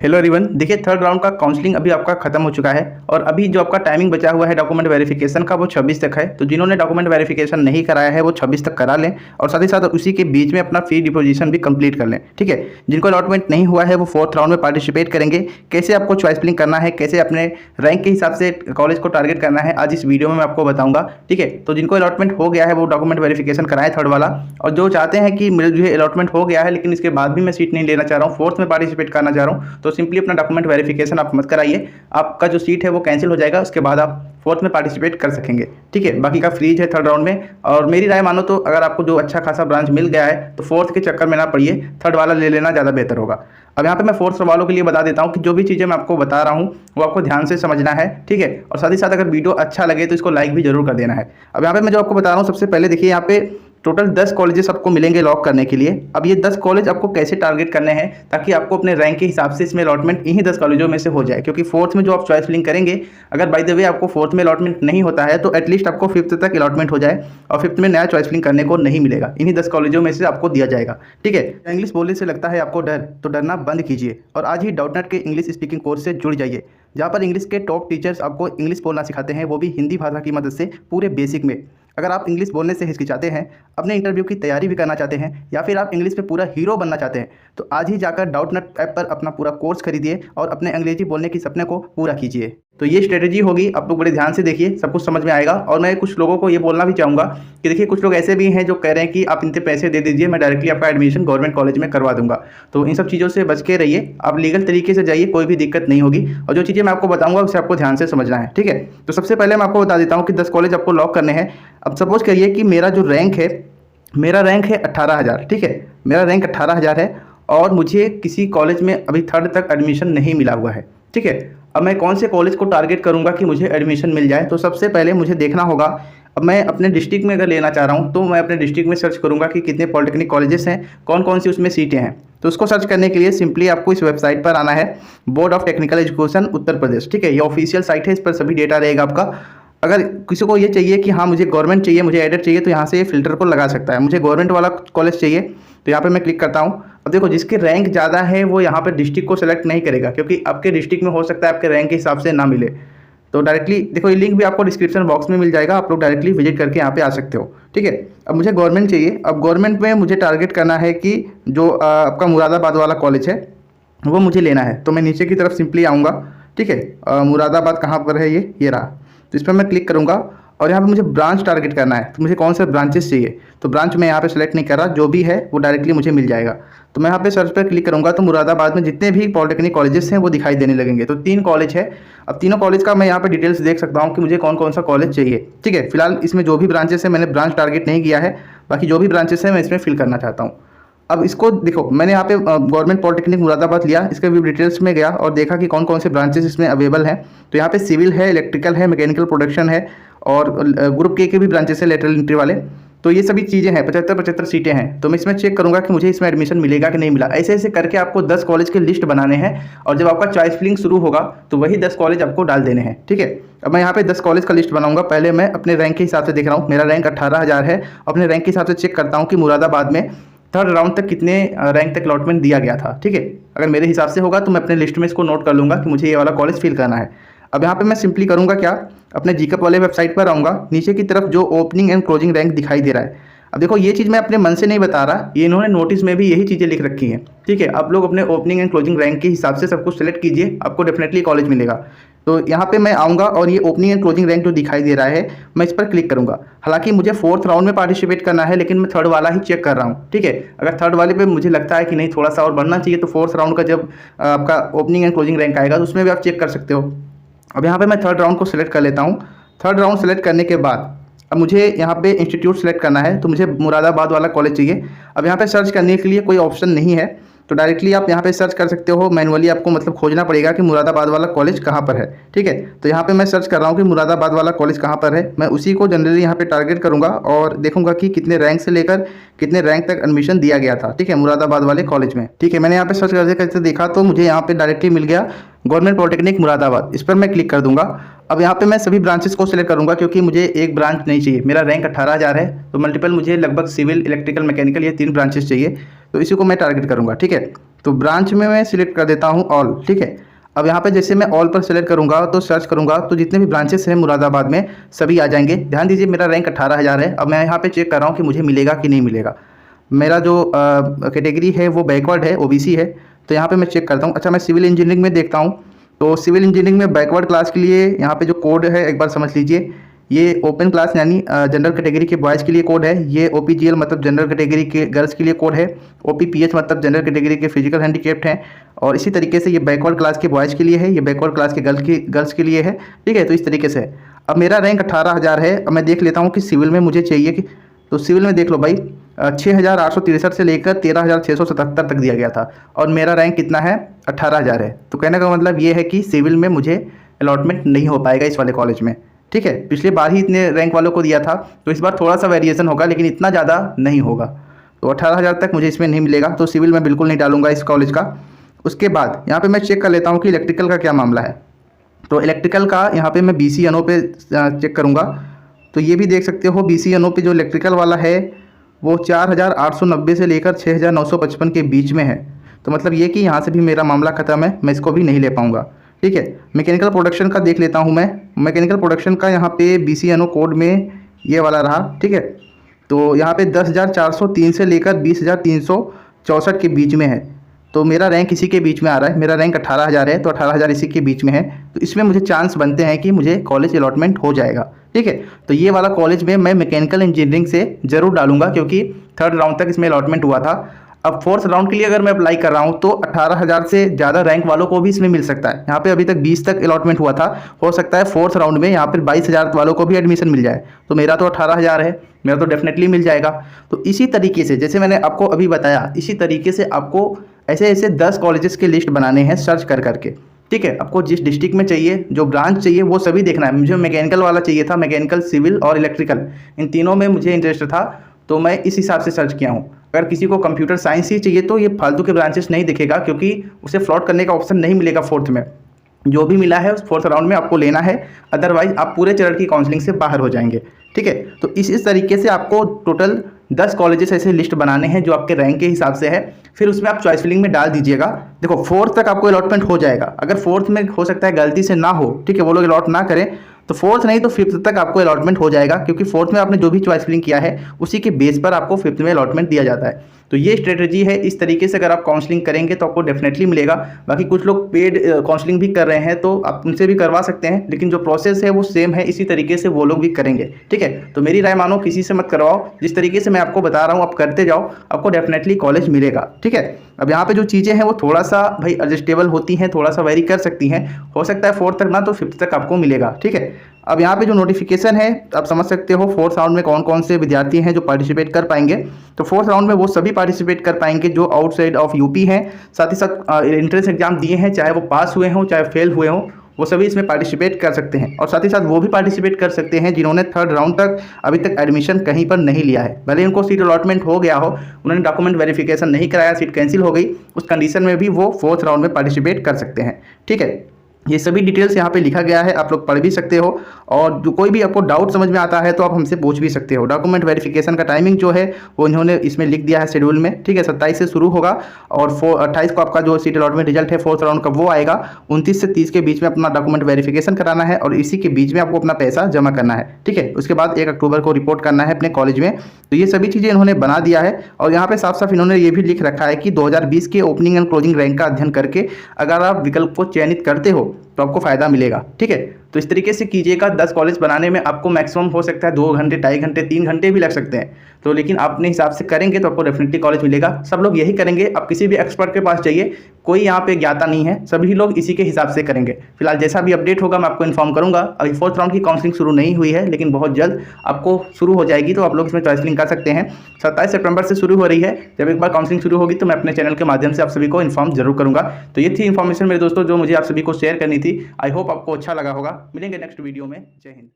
Hello everyone, देखिए third round का counselling अभी आपका खत्म हो चुका है और अभी जो आपका टाइमिंग बचा हुआ है डॉक्यूमेंट वेरिफिकेशन का वो 26 तक है। तो जिन्होंने डॉक्यूमेंट वेरिफिकेशन नहीं कराया है वो 26 तक करा लें और साथ ही साथ उसी के बीच में अपना फी डिपोजिशन भी कंप्लीट कर लें। ठीक है, जिनको अलॉटमेंट नहीं हुआ है वो फोर्थ राउंड में पार्टिसिपेट करेंगे। कैसे आपको चॉइस फिलिंग करना है, कैसे अपने रैंक के हिसाब से कॉलेज को टारगेट करना है, आज इस वीडियो में मैं आपको बताऊंगा। ठीक है, तो जिनको अलॉटमेंट हो गया है वो डॉक्यूमेंट वेरिफिकेशन कराएं थर्ड वाला, और जो चाहते हैं कि मेरे जो अलॉटमेंट हो गया है लेकिन इसके बाद भी मैं सीट नहीं लेना चाह रहा हूँ, फोर्थ में पार्टिसिपेट करना चाह रहा हूँ, तो सिंपली अपना डॉक्यूमेंट वेरिफिकेशन आप मत कराइए। आपका जो सीट है वो कैंसिल हो जाएगा, उसके बाद आप फोर्थ में पार्टिसिपेट कर सकेंगे। ठीक है, बाकी का फ्रीज है थर्ड राउंड में। और मेरी राय मानो तो अगर आपको जो अच्छा खासा ब्रांच मिल गया है तो फोर्थ के चक्कर में ना पड़िए, थर्ड वाला ले लेना ज़्यादा बेहतर होगा। अब यहाँ पे मैं फोर्थ वालों के लिए बता देता हूँ कि जो भी चीज़ें मैं आपको बता रहा हूँ वो आपको ध्यान से समझना है। ठीक है, और साथ ही साथ अगर वीडियो अच्छा लगे तो इसको लाइक भी जरूर कर देना है। अब यहाँ पे मैं जो आपको बता रहा हूँ, सबसे पहले देखिए यहाँ पे टोटल 10 कॉलेजेस आपको मिलेंगे लॉक करने के लिए। अब ये 10 कॉलेज आपको कैसे टारगेट करने हैं ताकि आपको अपने रैंक के हिसाब से इसमें अलॉटमेंट इन्हीं 10 कॉलेजों में से हो जाए, क्योंकि फोर्थ में जो आप चॉइस फिलिंग करेंगे, अगर बाय द वे आपको फोर्थ में अलॉटमेंट नहीं होता है तो एटलीस्ट आपको फिफ्थ तक अलॉटमेंट हो जाए और फिफ्थ में नया चॉइस फिलिंग करने को नहीं मिलेगा, इन्हीं 10 कॉलेजों में से आपको दिया जाएगा। ठीक है, इंग्लिश बोलने से लगता है आपको डर, तो डरना बंद कीजिए और आज ही डाउटनेट के इंग्लिश स्पीकिंग कोर्स से जुड़ जाइए, जहाँ पर इंग्लिश के टॉप टीचर्स आपको इंग्लिश बोलना सिखाते हैं, वो भी हिंदी भाषा की मदद से पूरे बेसिक में। अगर आप इंग्लिश बोलने से हिचकिचाते हैं, अपने इंटरव्यू की तैयारी भी करना चाहते हैं, या फिर आप इंग्लिश में पूरा हीरो बनना चाहते हैं, तो आज ही जाकर डाउटनेट ऐप पर अपना पूरा कोर्स खरीदिए और अपने अंग्रेजी बोलने की सपने को पूरा कीजिए। तो ये स्ट्रेटेजी होगी, आप लोग बड़े ध्यान से देखिए, सब कुछ समझ में आएगा। और मैं कुछ लोगों को ये बोलना भी चाहूँगा कि देखिए कुछ लोग ऐसे भी हैं जो कह रहे हैं कि आप इनके पैसे दे दीजिए, मैं डायरेक्टली आपका एडमिशन गवर्नमेंट कॉलेज में करवा दूंगा। तो इन सब चीज़ों से बच के रहिए, आप लीगल तरीके से जाइए, कोई भी दिक्कत नहीं होगी। और जो चीज़ें मैं आपको बताऊँगा उसे आपको ध्यान से समझना है। ठीक है, तो सबसे पहले मैं आपको बता देता हूँ कि 10 कॉलेज आपको लॉक करने हैं। अब सपोज करिए कि मेरा जो रैंक है, मेरा रैंक है 18,000। ठीक है, मेरा रैंक 18,000 है और मुझे किसी कॉलेज में अभी थर्ड तक एडमिशन नहीं मिला हुआ है। ठीक है, अब मैं कौन से कॉलेज को टारगेट करूंगा कि मुझे एडमिशन मिल जाए? तो सबसे पहले मुझे देखना होगा, अब मैं अपने डिस्ट्रिक्ट में अगर लेना चाह रहा हूं तो मैं अपने डिस्ट्रिक्ट में सर्च करूंगा कि कितने पॉलिटेक्निक कॉलेजेस हैं, कौन कौन सी उसमें सीटें हैं। तो उसको सर्च करने के लिए सिंपली आपको इस वेबसाइट पर आना है, board of technical education Uttar Pradesh. ठीक है, ये ऑफिशियल साइट है, इस पर सभी डेटा रहेगा आपका। अगर किसी को ये चाहिए कि हाँ मुझे गवर्नमेंट चाहिए, मुझे एडेड चाहिए, तो यहाँ से ये फिल्टर को लगा सकता है। मुझे गवर्नमेंट वाला कॉलेज चाहिए तो यहाँ पे मैं क्लिक करता हूँ। अब देखो जिसके रैंक ज़्यादा है वो यहाँ पर डिस्ट्रिक्ट को सेलेक्ट नहीं करेगा, क्योंकि आपके डिस्ट्रिक्ट में हो सकता है आपके रैंक के हिसाब से ना मिले। तो डायरेक्टली देखो, ये लिंक भी आपको डिस्क्रिप्शन बॉक्स में मिल जाएगा, आप लोग डायरेक्टली विजिट करके यहाँ पे आ सकते हो। ठीक है, अब मुझे गवर्नमेंट चाहिए। अब गवर्नमेंट में मुझे टारगेट करना है कि जो आपका मुरादाबाद वाला कॉलेज है वो मुझे लेना है। तो मैं नीचे की तरफ सिंपली आऊँगा। ठीक है, मुरादाबाद कहाँ पर है, ये रहा। तो इस पर मैं क्लिक करूँगा और यहाँ पे मुझे ब्रांच टारगेट करना है, तो मुझे कौन से ब्रांचेस चाहिए। तो ब्रांच मैं यहाँ पे सेलेक्ट नहीं कर रहा, जो भी है वो डायरेक्टली मुझे मिल जाएगा। तो मैं यहाँ पे सर्च पर क्लिक करूँगा तो मुरादाबाद में जितने भी पॉलिटेक्निक कॉलेजेस हैं वो दिखाई देने लगेंगे। तो 3 कॉलेज है। अब तीनों कॉलेज का मैं यहाँ पे डिटेल्स देख सकता हूँ कि मुझे कौन कौन सा कॉलेज चाहिए। ठीक है, फिलहाल इसमें जो भी ब्रांचेस है मैंने ब्रांच टारगेट नहीं किया है, बाकी जो भी ब्रांचेस हैं मैं इसमें फिल करना चाहता हूँ। अब इसको देखो, मैंने यहाँ पे गवर्नमेंट पॉलिटेक्निक मुरादाबाद लिया, इसके भी डिटेल्स में गया और देखा कि कौन कौन से ब्रांचेस इसमें अवेलेबल हैं। तो यहाँ पे सिविल है, इलेक्ट्रिकल है, मैकेनिकल प्रोडक्शन है और ग्रुप के भी ब्रांचेस है लेटरल एंट्री वाले। तो ये सभी चीज़ें हैं, 75 सीटें हैं। तो मैं इसमें चेक करूँगा कि मुझे इसमें एडमिशन मिलेगा कि नहीं मिला। ऐसे ऐसे करके आपको 10 कॉलेज के लिस्ट बनाने हैं और जब आपका चॉइस फिलिंग शुरू होगा तो वही 10 कॉलेज आपको डाल देने हैं। ठीक है, अब मैं यहाँ पे 10 कॉलेज का लिस्ट बनाऊंगा। पहले मैं अपने रैंक के हिसाब से देख रहा हूँ, मेरा रैंक 18,000 है। अपने रैंक के हिसाब से चेक करता हूँ कि मुरादाबाद में थर्ड राउंड तक कितने रैंक तक अलॉटमेंट दिया गया था। ठीक है, अगर मेरे हिसाब से होगा तो मैं अपने लिस्ट में इसको नोट कर लूँगा कि मुझे ये वाला कॉलेज फिल करना है। अब यहाँ पे मैं सिंपली करूँगा क्या, अपने जीकअप वाले वेबसाइट पर आऊँगा, नीचे की तरफ जो ओपनिंग एंड क्लोजिंग रैंक दिखाई दे रहा है। अब देखो ये चीज़ मैं अपने मन से नहीं बता रहा, ये इन्होंने नोटिस में भी यही चीज़ें लिख रखी हैं। ठीक है, आप लोग अपने ओपनिंग एंड क्लोजिंग रैंक के हिसाब से सब कुछ सेलेक्ट कीजिए, आपको डेफिनेटली कॉलेज मिलेगा। तो यहाँ पे मैं आऊँगा और ये ओपनिंग एंड क्लोजिंग रैंक जो दिखाई दे रहा है मैं इस पर क्लिक करूँगा। हालांकि मुझे फोर्थ राउंड में पार्टिसिपेट करना है, लेकिन मैं थर्ड वाला ही चेक कर रहा हूँ। ठीक है, अगर थर्ड वाले पे मुझे लगता है कि नहीं थोड़ा सा और बढ़ना चाहिए तो फोर्थ राउंड का जब आपका ओपनिंग एंड क्लोजिंग रैंक आएगा तो उसमें भी आप चेक कर सकते हो। अब यहाँ पे मैं थर्ड राउंड को सिलेक्ट कर लेता हूँ। थर्ड राउंड सेलेक्ट करने के बाद अब मुझे यहाँ पे इंस्टीट्यूट सेलेक्ट करना है, तो मुझे मुरादाबाद वाला कॉलेज चाहिए। अब यहाँ पे सर्च करने के लिए कोई ऑप्शन नहीं है, तो डायरेक्टली आप यहाँ पे सर्च कर सकते हो। मैनुअली आपको मतलब खोजना पड़ेगा कि मुरादाबाद वाला कॉलेज कहाँ पर है। ठीक है, तो यहाँ पे मैं सर्च कर रहा हूँ कि मुरादाबाद वाला कॉलेज कहाँ पर है। मैं उसी को जनरली यहाँ पे टारगेट करूँगा और देखूंगा कि कितने रैंक से लेकर कितने रैंक तक एडमिशन दिया गया था। ठीक है, मुरादाबाद वाले कॉलेज में। ठीक है, मैंने यहाँ पे सर्च करते करते देखा तो मुझे यहाँ पे डायरेक्टली मिल गया गवर्नमेंट पॉलिटेक्निक मुरादाबाद। इस पर मैं क्लिक कर दूंगा। अब यहाँ पे मैं सभी ब्रांचेस को सिलेक्ट करूँगा, क्योंकि मुझे एक ब्रांच नहीं चाहिए। मेरा रैंक 18,000 है तो मल्टीपल मुझे लगभग सिविल, इलेक्ट्रिकल, मैकेनिकल ये 3 ब्रांचेस चाहिए, तो इसी को मैं टारगेट करूँगा। ठीक है, तो ब्रांच में मैं सिलेक्ट कर देता हूँ ऑल, ठीक है। अब यहाँ पे जैसे मैं ऑल पर सेलेक्ट करूँगा तो सर्च करूँगा तो जितने भी ब्रांचेस हैं मुरादाबाद में सभी आ जाएंगे। ध्यान दीजिए मेरा रैंक 18,000 है। अब मैं यहाँ पे चेक कर रहा हूँ कि मुझे मिलेगा कि नहीं मिलेगा। मेरा जो कैटेगरी है वो बैकवर्ड है, ओबीसी है। तो यहाँ पे मैं चेक करता हूँ। अच्छा, मैं सिविल इंजीनियरिंग में देखता हूँ। तो सिविल इंजीनियरिंग में बैकवर्ड क्लास के लिए यहाँ पे जो कोड है एक बार समझ लीजिए। ये ओपन क्लास यानी जनरल कैटेगरी के बॉयज़ के लिए कोड है। ये ओपीजीएल मतलब जनरल कैटेगरी के गर्ल्स के लिए कोड है। ओपीपीएच मतलब जनरल कैटेगरी के फिजिकल हैंडीकेप्ड हैं। और इसी तरीके से ये बैकवर्ड क्लास के बॉयज़ के लिए है, ये बैकवर्ड क्लास के गर्ल्स के लिए है, ठीक है। तो इस तरीके से है। अब मेरा रैंक 18,000 है। अब मैं देख लेता हूँ कि सिविल में मुझे चाहिए कि, तो सिविल में देख लो भाई 6,863 से लेकर 13,677 तक दिया गया था और मेरा रैंक कितना है 18,000 है। तो कहने का मतलब ये है कि सिविल में मुझे अलॉटमेंट नहीं हो पाएगा इस वाले कॉलेज में, ठीक है। पिछले बार ही इतने रैंक वालों को दिया था तो इस बार थोड़ा सा वेरिएशन होगा लेकिन इतना ज़्यादा नहीं होगा। तो 18,000 तक मुझे इसमें नहीं मिलेगा। तो सिविल में बिल्कुल नहीं डालूंगा इस कॉलेज का। उसके बाद यहाँ पे मैं चेक कर लेता हूँ कि इलेक्ट्रिकल का क्या मामला है। तो इलेक्ट्रिकल का यहाँ पे मैं BCNO पे चेक करूँगा। तो ये भी देख सकते हो BCNO पे जो इलेक्ट्रिकल वाला है वो 4,890 से लेकर 6,955 के बीच में है। तो मतलब ये कि यहाँ से भी मेरा मामला ख़त्म है, मैं इसको भी नहीं ले पाऊँगा, ठीक है। मैकेनिकल प्रोडक्शन का देख लेता हूँ मैं। मैकेनिकल प्रोडक्शन का यहाँ पे BCNO कोड में ये वाला रहा, ठीक है। तो यहाँ पे 10,403 से लेकर 20,364 के बीच में है। तो मेरा रैंक इसी के बीच में आ रहा है। मेरा रैंक 18,000 है तो 18,000 इसी के बीच में है। तो इसमें मुझे चांस बनते हैं कि मुझे कॉलेज अलॉटमेंट हो जाएगा, ठीक है। तो ये वाला कॉलेज में मैं मैकेनिकल इंजीनियरिंग से ज़रूर डालूंगा क्योंकि 3rd राउंड तक इसमें अलॉटमेंट हुआ था। अब 4th राउंड के लिए अगर मैं अप्लाई कर रहा हूँ तो 18,000 से ज़्यादा रैंक वालों को भी इसमें मिल सकता है। यहाँ पे अभी तक 20 तक अलॉटमेंट हुआ था, हो सकता है 4th राउंड में यहाँ पर 22,000 वालों को भी एडमिशन मिल जाए। तो मेरा तो 18,000 है, मेरा तो डेफिनेटली मिल जाएगा। तो इसी तरीके से जैसे मैंने आपको अभी बताया, इसी तरीके से आपको ऐसे ऐसे 10 कॉलेजेस के लिस्ट बनाने हैं सर्च कर करके, ठीक है। आपको जिस डिस्ट्रिक्ट में चाहिए, जो ब्रांच चाहिए वो सभी देखना है। मुझे मैकेनिकल वाला चाहिए था, मैकेनिकल, सिविल और इलेक्ट्रिकल, इन तीनों में मुझे इंटरेस्ट था तो मैं इस हिसाब से सर्च किया हूँ। अगर किसी को कंप्यूटर साइंस ही चाहिए तो ये फालतू के ब्रांचेस नहीं दिखेगा क्योंकि उसे फ्लॉट करने का ऑप्शन नहीं मिलेगा 4th में। जो भी मिला है उस 4th राउंड में आपको लेना है, अदरवाइज आप पूरे चरण की काउंसलिंग से बाहर हो जाएंगे, ठीक है। तो इस तरीके से आपको टोटल 10 कॉलेजेस ऐसे लिस्ट बनाने हैं जो आपके रैंक के हिसाब से है। फिर उसमें आप चॉइस फिलिंग में डाल दीजिएगा। देखो 4th तक आपको अलॉटमेंट हो जाएगा। अगर 4th में हो सकता है गलती से ना हो, ठीक है, वो लोग अलॉट ना करें, तो 4th नहीं तो 5th तक आपको अलॉटमेंट हो जाएगा क्योंकि 4th में आपने जो भी चॉइस फिलिंग किया है उसी के बेस पर आपको 5th में अलॉटमेंट दिया जाता है। तो ये स्ट्रेटजी है। इस तरीके से अगर आप काउंसलिंग करेंगे तो आपको डेफिनेटली मिलेगा। बाकी कुछ लोग पेड काउंसलिंग भी कर रहे हैं तो आप उनसे भी करवा सकते हैं, लेकिन जो प्रोसेस है वो सेम है, इसी तरीके से वो लोग भी करेंगे, ठीक है। तो मेरी राय मानो, किसी से मत करवाओ। जिस तरीके से मैं आपको बता रहा हूँ आप करते जाओ, आपको डेफिनेटली कॉलेज मिलेगा, ठीक है। अब यहाँ पे जो चीज़ें हैं वो थोड़ा सा भाई एडजस्टेबल होती हैं, थोड़ा सा वेरी कर सकती हैं। हो सकता है 4th तक ना तो 5th तक आपको मिलेगा, ठीक है। अब यहाँ पे जो नोटिफिकेशन है आप समझ सकते हो 4th राउंड में कौन कौन से विद्यार्थी हैं जो पार्टिसिपेट कर पाएंगे। तो 4th राउंड में वो सभी पार्टिसिपेट कर पाएंगे जो आउटसाइड ऑफ यूपी हैं, साथ ही साथ एंट्रेंस एग्जाम दिए हैं, चाहे वो पास हुए हों चाहे फेल हुए हों, वो सभी इसमें पार्टिसिपेट कर सकते हैं। और साथ ही साथ वो भी पार्टिसिपेट कर सकते हैं जिन्होंने 3rd राउंड तक अभी तक एडमिशन कहीं पर नहीं लिया है। भले उनको सीट अलॉटमेंट हो गया हो, उन्होंने डॉक्यूमेंट वेरिफिकेशन नहीं कराया, सीट कैंसिल हो गई, उस कंडीशन में भी वो 4th राउंड में पार्टिसिपेट कर सकते हैं, ठीक है। ये सभी डिटेल्स यहाँ पे लिखा गया है, आप लोग पढ़ भी सकते हो। और जो कोई भी आपको डाउट समझ में आता है तो आप हमसे पूछ भी सकते हो। डॉक्यूमेंट वेरिफिकेशन का टाइमिंग जो है वो इन्होंने इसमें लिख दिया है शेड्यूल में, ठीक है। 27 से शुरू होगा और 28 को आपका जो सीट अलॉटमेंट रिजल्ट है 4th राउंड का वो आएगा। 29 से 30 के बीच में अपना डॉक्यूमेंट वेरिफिकेशन कराना है और इसी के बीच में आपको अपना पैसा जमा करना है, ठीक है। उसके बाद 1 अक्टूबर को रिपोर्ट करना है अपने कॉलेज में। तो ये सभी चीज़ें इन्होंने बना दिया है। और यहाँ पे साफ साफ इन्होंने ये भी लिख रखा है कि 2020 के ओपनिंग एंड क्लोजिंग रैंक का अध्ययन करके अगर आप विकल्प को चयनित करते हो तो आपको फ़ायदा मिलेगा, ठीक है। तो इस तरीके से कीजिएगा। 10 कॉलेज बनाने में आपको मैक्सिमम हो सकता है 2 घंटे, 2.5 घंटे, 3 घंटे भी लग सकते हैं। तो लेकिन आप अपने हिसाब से करेंगे तो आपको डेफिनेटली कॉलेज मिलेगा। सब लोग यही करेंगे। आप किसी भी एक्सपर्ट के पास जाइए, कोई यहाँ पे ज्ञाता नहीं है, सभी लोग इसी के हिसाब से करेंगे। फिलहाल जैसा भी अपडेट होगा मैं आपको इन्फॉर्म करूँगा। अभी 4th राउंड की काउंसलिंग शुरू नहीं हुई है लेकिन बहुत जल्द आपको शुरू हो जाएगी, तो आप लोग इसमें चॉइसलिंग कर सकते हैं। 27 सितंबर से शुरू हो रही है। जब एक बार काउंसलिंग शुरू होगी तो मैं अपने चैनल के माध्यम से आप सभी को इन्फॉर्म जरूर करूँगा। तो ये थी इन्फॉर्मेशन मेरे दोस्तों जो मुझे आप सभी को शेयर करनी थी। आई होप आपको अच्छा लगा होगा। मिलेंगे नेक्स्ट वीडियो में। जय हिंद।